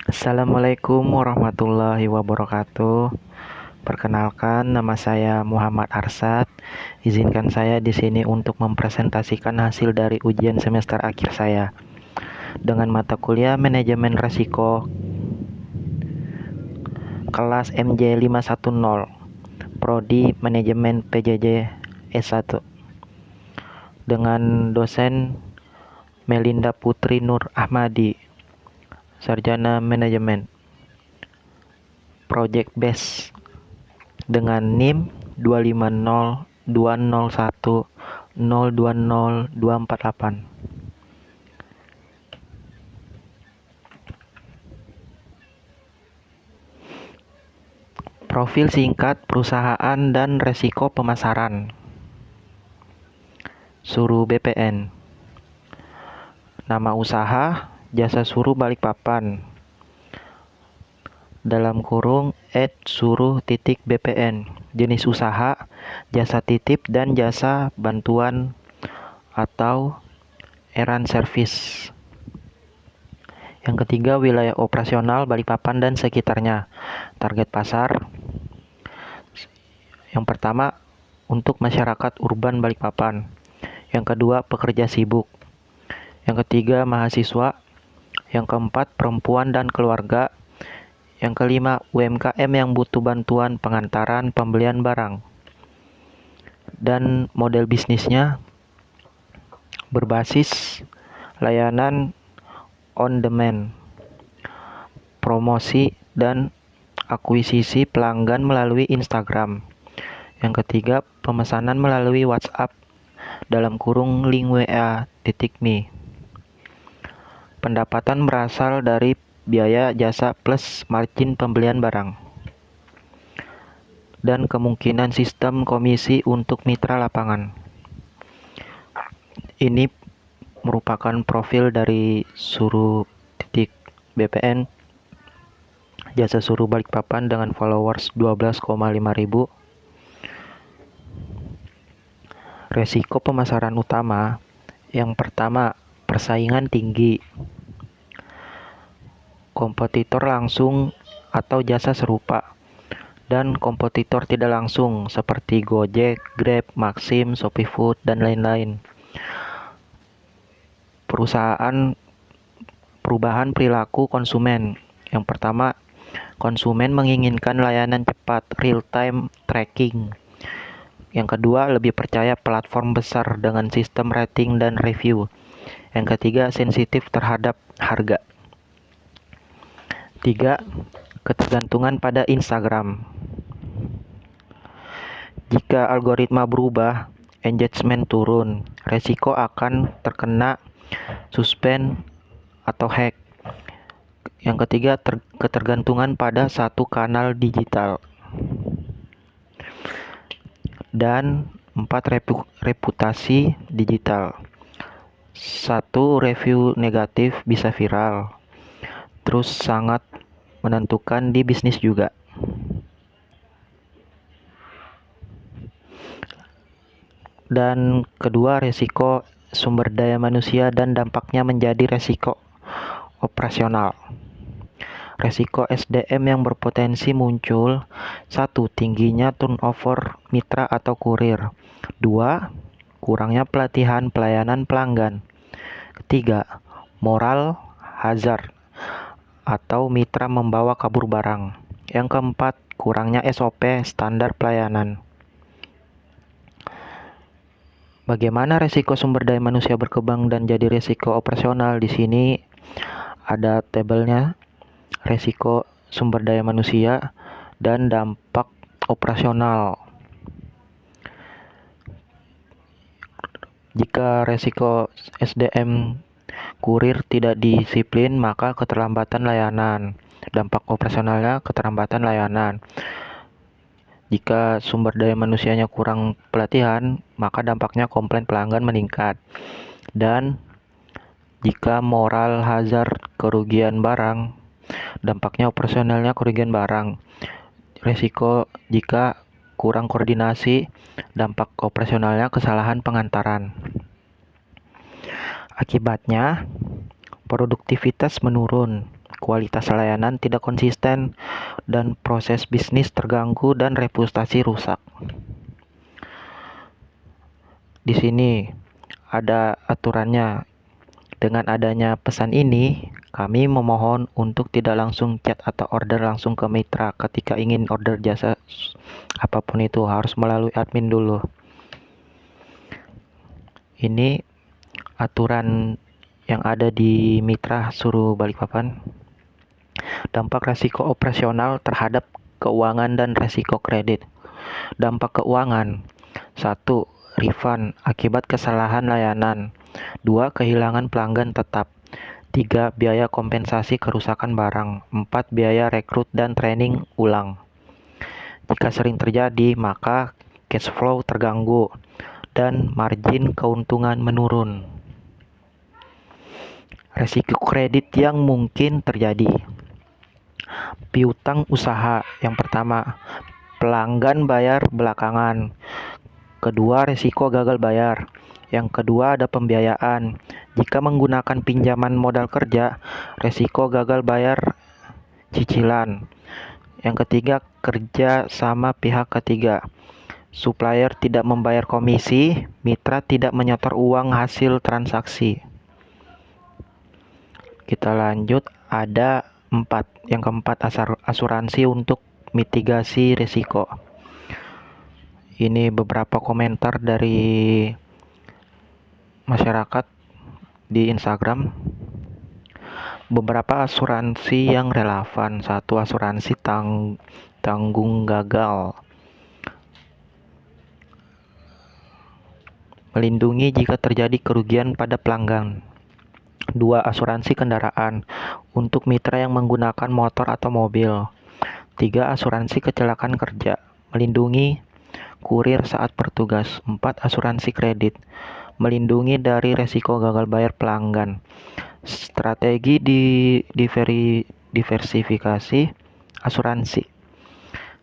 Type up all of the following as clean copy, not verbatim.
Assalamualaikum warahmatullahi wabarakatuh. Perkenalkan, nama saya Muhammad Arsad. Izinkan saya di sini untuk mempresentasikan hasil dari ujian semester akhir saya dengan mata kuliah Manajemen Risiko kelas MJ 510, Prodi Manajemen PJJ S1 dengan dosen Melinda Putri Nur Ahmadi, Sarjana Manajemen Project Base dengan NIM 2502010020248. Profil singkat perusahaan dan resiko pemasaran. Suruh BPN. Nama usaha Jasa Suruh Balikpapan. Dalam kurung @suruh.bpn. Jenis usaha jasa titip dan jasa bantuan atau errand service. Yang ketiga, wilayah operasional Balikpapan dan sekitarnya. Target pasar yang pertama untuk masyarakat urban Balikpapan. Yang kedua, pekerja sibuk. Yang ketiga, mahasiswa. Yang keempat, perempuan dan keluarga. Yang kelima, UMKM yang butuh bantuan pengantaran pembelian barang. Dan model bisnisnya berbasis layanan on demand, promosi dan akuisisi pelanggan melalui Instagram. Yang ketiga, pemesanan melalui WhatsApp dalam kurung link wa.me. Pendapatan berasal dari biaya jasa plus margin pembelian barang. Dan kemungkinan sistem komisi untuk mitra lapangan. Ini merupakan profil dari suruh.bpn Jasa Suruh Balikpapan dengan followers 12,5 ribu. Resiko pemasaran utama yang pertama, persaingan tinggi. Kompetitor langsung atau jasa serupa dan kompetitor tidak langsung seperti Gojek, Grab, Maxim, Shopee Food, dan lain-lain. Perubahan perilaku konsumen. Yang pertama, konsumen menginginkan layanan cepat, real-time tracking. Yang kedua, lebih percaya platform besar dengan sistem rating dan review. Yang ketiga, sensitif terhadap harga. 3. Ketergantungan pada Instagram. Jika algoritma berubah, engagement turun, resiko akan terkena suspend atau hack. Yang ketiga, ketergantungan pada satu kanal digital. Dan 4. Reputasi digital. 1. Review negatif bisa viral, terus sangat menentukan di bisnis juga. Dan kedua, resiko sumber daya manusia dan dampaknya menjadi resiko operasional. Resiko SDM yang berpotensi muncul. 1. Tingginya turnover mitra atau kurir. 2. Kurangnya pelatihan pelayanan pelanggan. 3. Moral hazard atau mitra membawa kabur barang. Yang keempat, kurangnya SOP standar pelayanan. Bagaimana resiko sumber daya manusia berkembang dan jadi resiko operasional? Di sini ada tabelnya. Resiko sumber daya manusia dan dampak operasional. Jika resiko SDM kurir tidak disiplin, maka keterlambatan layanan. Dampak operasionalnya keterlambatan layanan. Jika sumber daya manusianya kurang pelatihan, maka dampaknya komplain pelanggan meningkat. Dan jika moral hazard kerugian barang, dampaknya operasionalnya kerugian barang. Resiko jika kurang koordinasi, dampak operasionalnya kesalahan pengantaran. Akibatnya, Produktivitas menurun, kualitas layanan tidak konsisten, dan proses bisnis terganggu dan reputasi rusak. Di sini ada aturannya. Dengan adanya pesan ini, kami memohon untuk tidak langsung chat atau order langsung ke mitra ketika ingin order jasa apapun itu, harus melalui admin dulu. Ini aturan yang ada di mitra Suruh Balikpapan. Dampak resiko operasional terhadap keuangan dan resiko kredit. Dampak keuangan. 1. Refund akibat kesalahan layanan. 2. Kehilangan pelanggan tetap. 3. Biaya kompensasi kerusakan barang. 4. Biaya rekrut dan training ulang. Jika sering terjadi, maka cash flow terganggu dan margin keuntungan menurun. Resiko kredit yang mungkin terjadi. Piutang usaha. Yang pertama, pelanggan bayar belakangan. Kedua, resiko gagal bayar. Yang kedua, ada pembiayaan. Jika menggunakan pinjaman modal kerja, resiko gagal bayar cicilan. Yang ketiga, kerja sama pihak ketiga. Supplier tidak membayar komisi, mitra tidak menyetor uang hasil transaksi. Kita lanjut, ada 4. Yang keempat, asuransi untuk mitigasi risiko. Ini beberapa komentar dari masyarakat di Instagram. Beberapa asuransi yang relevan. 1. Asuransi tanggung gagal. Melindungi jika terjadi kerugian pada pelanggan. 2. Asuransi kendaraan untuk mitra yang menggunakan motor atau mobil. 3. Asuransi kecelakaan kerja. Melindungi kurir saat bertugas. 4. Asuransi kredit. Melindungi dari resiko gagal bayar pelanggan. Strategi diversifikasi asuransi.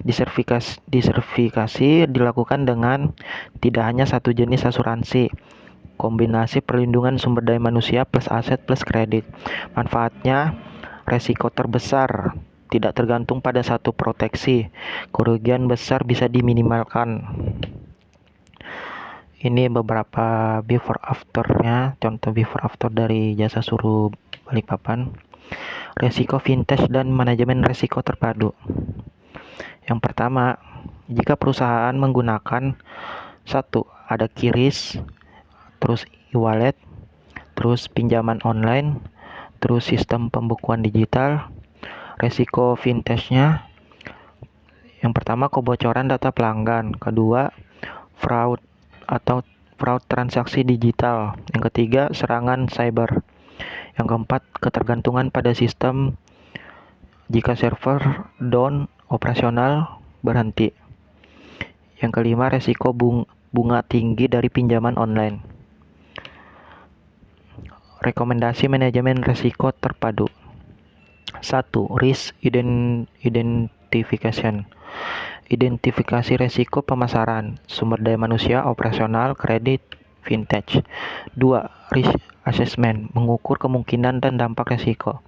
Diversifikasi dilakukan dengan tidak hanya satu jenis asuransi. Kombinasi perlindungan sumber daya manusia plus aset plus kredit. Manfaatnya, resiko terbesar tidak tergantung pada satu proteksi. Kerugian besar bisa diminimalkan. Ini beberapa before afternya, contoh before after dari jasa Suruh Balikpapan. Resiko vintage dan manajemen resiko terpadu. Yang pertama, jika perusahaan menggunakan 1. Ada QRIS, terus e-wallet, terus pinjaman online, terus sistem pembukuan digital. Resiko vintage-nya, yang pertama kebocoran data pelanggan, kedua fraud atau fraud transaksi digital, yang ketiga serangan cyber, yang keempat ketergantungan pada sistem jika server down operasional berhenti, yang kelima resiko bunga tinggi dari pinjaman online. Rekomendasi manajemen risiko terpadu. 1. Risk identification. Identifikasi resiko pemasaran, sumber daya manusia, operasional, kredit, vintage. 2. Risk assessment, mengukur kemungkinan dan dampak resiko.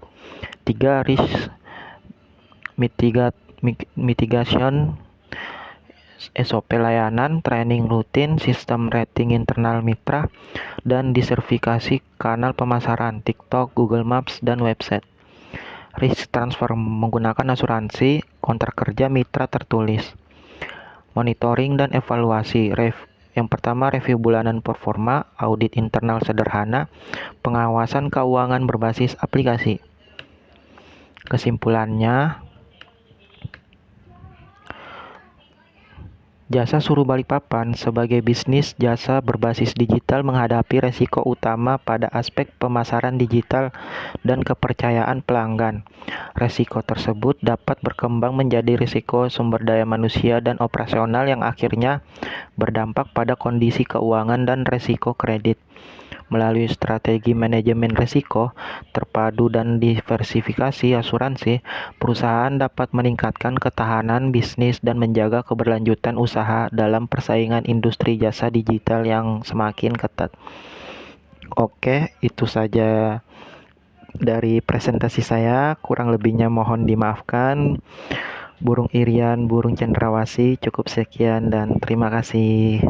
3. Risk mitigation, SOP layanan, training rutin, sistem rating internal mitra, dan diversifikasi kanal pemasaran, TikTok, Google Maps, dan website. Risk transfer, menggunakan asuransi, kontrak kerja mitra tertulis. Monitoring dan evaluasi. Yang pertama, review bulanan performa, audit internal sederhana, pengawasan keuangan berbasis aplikasi. Kesimpulannya, jasa Suruh Balikpapan sebagai bisnis jasa berbasis digital menghadapi resiko utama pada aspek pemasaran digital dan kepercayaan pelanggan. Resiko tersebut dapat berkembang menjadi risiko sumber daya manusia dan operasional yang akhirnya berdampak pada kondisi keuangan dan resiko kredit. Melalui strategi manajemen risiko terpadu dan diversifikasi asuransi, perusahaan dapat meningkatkan ketahanan bisnis dan menjaga keberlanjutan usaha dalam persaingan industri jasa digital yang semakin ketat. Oke, itu saja dari presentasi saya. Kurang lebihnya mohon dimaafkan. Burung Irian, burung cendrawasih, cukup sekian dan terima kasih.